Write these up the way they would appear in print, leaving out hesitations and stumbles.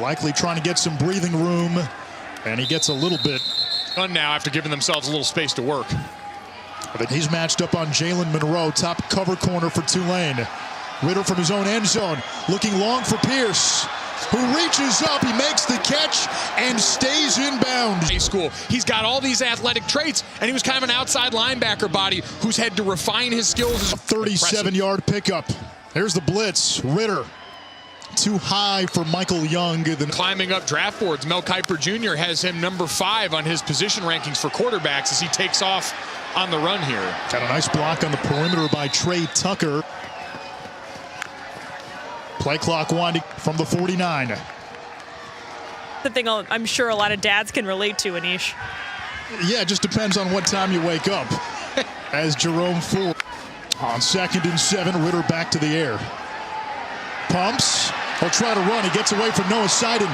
Likely trying to get some breathing room, and he gets a little bit. Done now after giving themselves a little space to work. He's matched up on Jalen Monroe, top cover corner for Tulane. Ritter from his own end zone, looking long for Pierce, who reaches up, he makes the catch, and stays in bounds. High school, he's got all these athletic traits, and he was kind of an outside linebacker body who's had to refine his skills. A 37-yard pickup. There's the blitz. Ritter, too high for Michael Young. Climbing up draft boards, Mel Kiper Jr. has him number 5 on his position rankings for quarterbacks as he takes off on the run here. Got a nice block on the perimeter by Trey Tucker. Play clock winding from the 49. The thing I'm sure a lot of dads can relate to, Anish. Yeah, it just depends on what time you wake up. As Jerome Ford on 2nd and 7, Ritter back to the air. Pumps. He'll try to run. He gets away from Noah Seiden.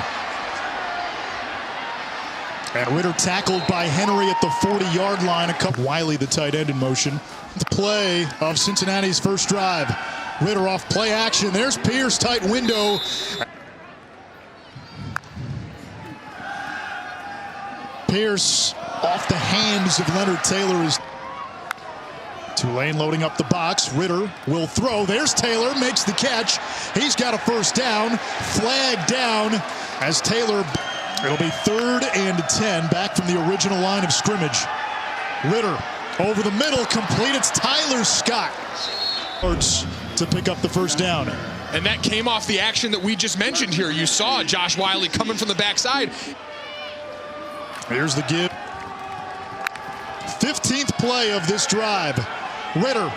And Ritter tackled by Henry at the 40-yard line. Wiley, the tight end, in motion. The play of Cincinnati's first drive. Ritter off play action. There's Pierce, tight window. Pierce off the hands of Leonard Taylor. Is Tulane loading up the box. Ritter will throw. There's Taylor, makes the catch. He's got a first down. Flag down as Taylor. It'll be 3rd and 10 back from the original line of scrimmage. Ritter over the middle, complete. It's Tyler Scott to pick up the first down. And that came off the action that we just mentioned here. You saw Josh Wiley coming from the backside. Here's the give. 15th play of this drive. Ritter,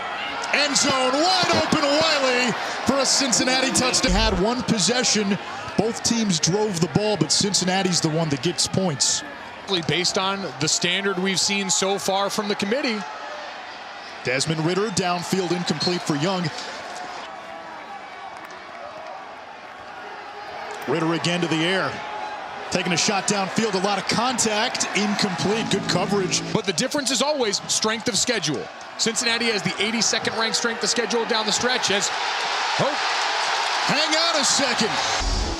end zone, wide open. Wiley for a Cincinnati touchdown. Had one possession. Both teams drove the ball, but Cincinnati's the one that gets points. Based on the standard we've seen so far from the committee. Desmond Ritter, downfield incomplete for Young. Ritter again to the air. Taking a shot downfield, a lot of contact, incomplete, good coverage. But the difference is always strength of schedule. Cincinnati has the 82nd ranked strength of schedule down the stretch. Hang on a second.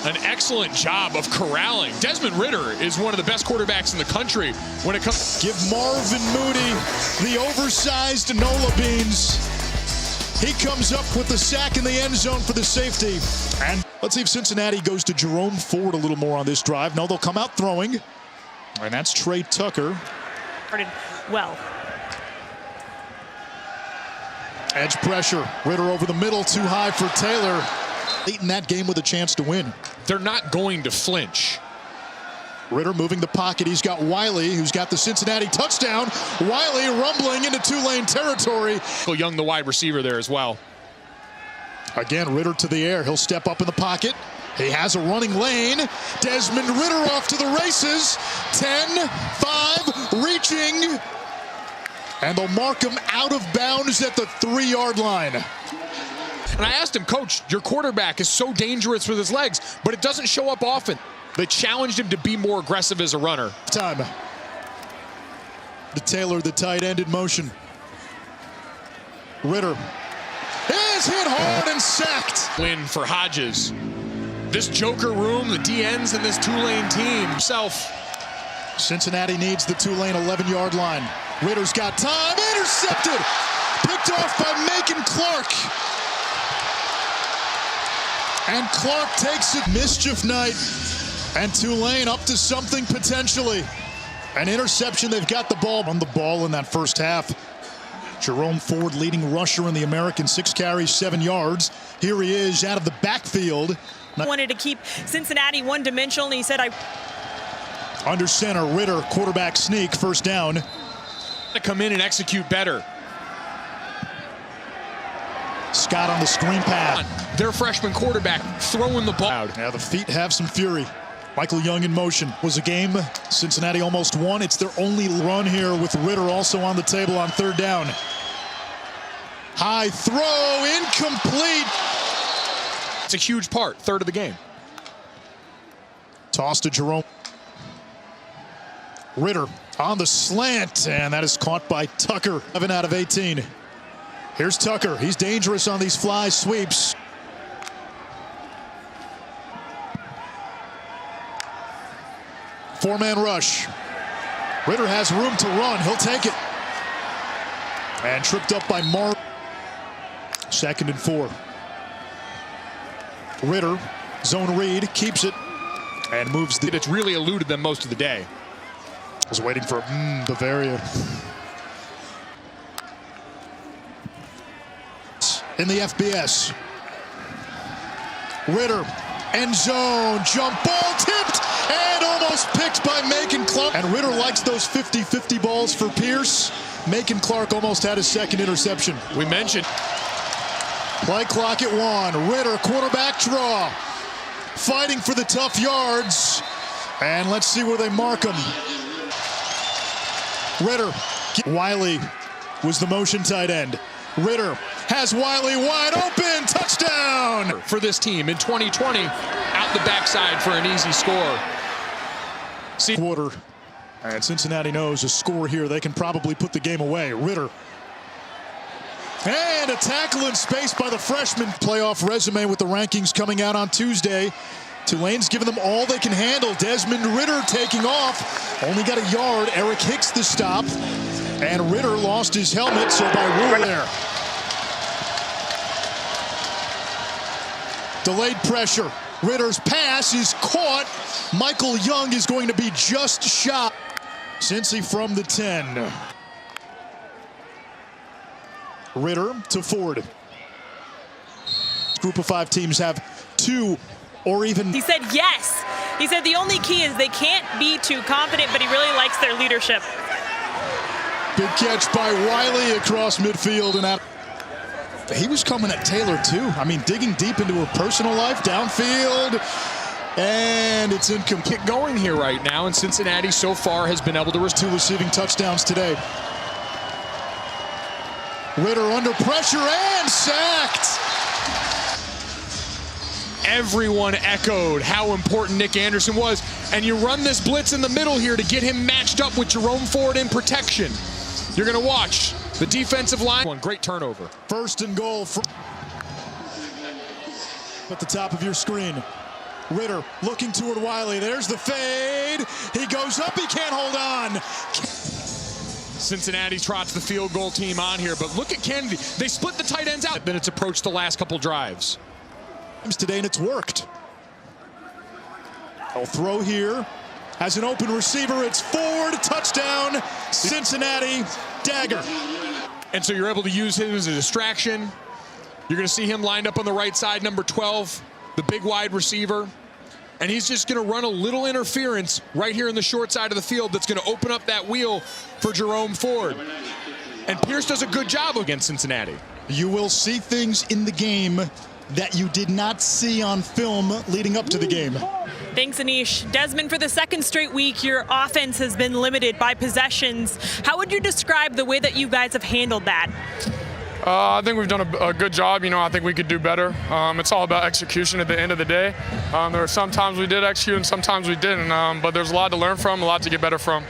An excellent job of corralling. Desmond Ritter is one of the best quarterbacks in the country when it comes. Give Marvin Moody the oversized Nola beans. He comes up with the sack in the end zone for the safety. And let's see if Cincinnati goes to Jerome Ford a little more on this drive. No, they'll come out throwing. And that's Trey Tucker. Started well. Edge pressure. Ritter over the middle, too high for Taylor. Late in that game with a chance to win. They're not going to flinch. Ritter moving the pocket. He's got Wiley, who's got the Cincinnati touchdown. Wiley rumbling into Tulane territory. Young, the wide receiver there as well. Again, Ritter to the air. He'll step up in the pocket. He has a running lane. Desmond Ritter off to the races. 10, 5, reaching. And they'll mark him out of bounds at the 3-yard line. And I asked him, Coach, your quarterback is so dangerous with his legs, but it doesn't show up often. They challenged him to be more aggressive as a runner. Time. To Taylor, the tight end, in motion. Ritter is hit hard and sacked. Win for Hodges. This Joker room, the DNs and this Tulane team. Cincinnati needs the Tulane 11-yard line. Ritter's got time. Intercepted. Picked off by Macon Clark. And Clark takes it. Mischief night. And Tulane up to something potentially. An interception. They've got the ball on the ball in that first half. Jerome Ford, leading rusher in the American, 6 carries, 7 yards. Here he is out of the backfield. Wanted to keep Cincinnati one-dimensional, and he said, Under center, Ritter, quarterback sneak, first down. To come in and execute better. Scott on the screen pass. Their freshman quarterback throwing the ball. Now the feet have some fury. Michael Young in motion. Was a game Cincinnati almost won. It's their only run here with Ritter also on the table on 3rd down. High throw, incomplete. It's a huge part, 3rd of the game. Toss to Jerome. Ritter on the slant, and that is caught by Tucker. 7 out of 18. Here's Tucker. He's dangerous on these fly sweeps. Four-man rush. Ritter has room to run. He'll take it. And tripped up by Mark. 2nd and 4. Ritter, zone read, keeps it, and moves the... It's really eluded them most of the day. I was waiting for Bavaria. In the FBS. Ritter, end zone, jump ball tipped, and almost picked by Macon Clark. And Ritter likes those 50-50 balls for Pierce. Macon Clark almost had his 2nd interception. We mentioned. Play clock at 1. Ritter, quarterback draw. Fighting for the tough yards. And let's see where they mark him. Ritter. Wiley was the motion tight end. Ritter has Wiley wide open. Touchdown! For this team in 2020, out the backside for an easy score. Quarter. And Cincinnati knows a score here. They can probably put the game away. Ritter. And a tackle in space by the freshman. Playoff resume with the rankings coming out on Tuesday. Tulane's giving them all they can handle. Desmond Ritter taking off. Only got a yard. Eric Hicks the stop. And Ritter lost his helmet, so by rule there. Delayed pressure. Ritter's pass is caught. Michael Young is going to be just shot. Cincy from the 10. Ritter to Ford. Group of 5 teams have 2 or even... He said yes. He said the only key is they can't be too confident, but he really likes their leadership. Big catch by Wiley across midfield and out. He was coming at Taylor too. I mean, digging deep into her personal life, downfield, and it's incomplete. Going here right now, and Cincinnati so far has been able to risk 2 receiving touchdowns today. Ritter under pressure and sacked. Everyone echoed how important Nick Anderson was, and you run this blitz in the middle here to get him matched up with Jerome Ford in protection. You're going to watch the defensive line. One great turnover. 1st and goal at the top of your screen. Ritter looking toward Wiley. There's the fade. He goes up. He can't hold on. Cincinnati trots the field goal team on here, but look at Kennedy. They split the tight ends out. Then it's approached the last couple drives. Today, and it's worked. I'll throw here. Has an open receiver. It's Ford. Touchdown. Cincinnati. Dagger. And so you're able to use him as a distraction. You're going to see him lined up on the right side, number 12, the big wide receiver. And he's just going to run a little interference right here in the short side of the field that's going to open up that wheel for Jerome Ford. And Pierce does a good job against Cincinnati. You will see things in the game that you did not see on film leading up to the game. Thanks, Anish. Desmond, for the 2nd straight week, your offense has been limited by possessions. How would you describe the way that you guys have handled that? I think we've done a good job. You know, I think we could do better. It's all about execution at the end of the day. There were some times we did execute and sometimes we didn't, but there's a lot to learn from, a lot to get better from.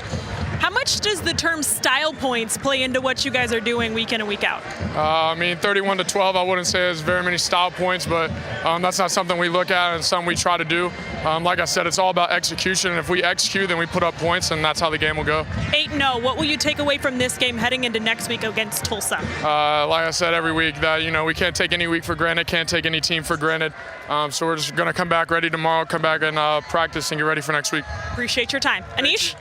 How much does the term style points play into what you guys are doing week in and week out? I mean, 31 to 12, I wouldn't say there's very many style points, but that's not something we look at and something we try to do. Like I said, it's all about execution, and if we execute, then we put up points, and that's how the game will go. 8-0, what will you take away from this game heading into next week against Tulsa? Like I said every week, that we can't take any week for granted, can't take any team for granted. So we're just going to come back ready tomorrow, come back and practice and get ready for next week. Appreciate your time. Anish?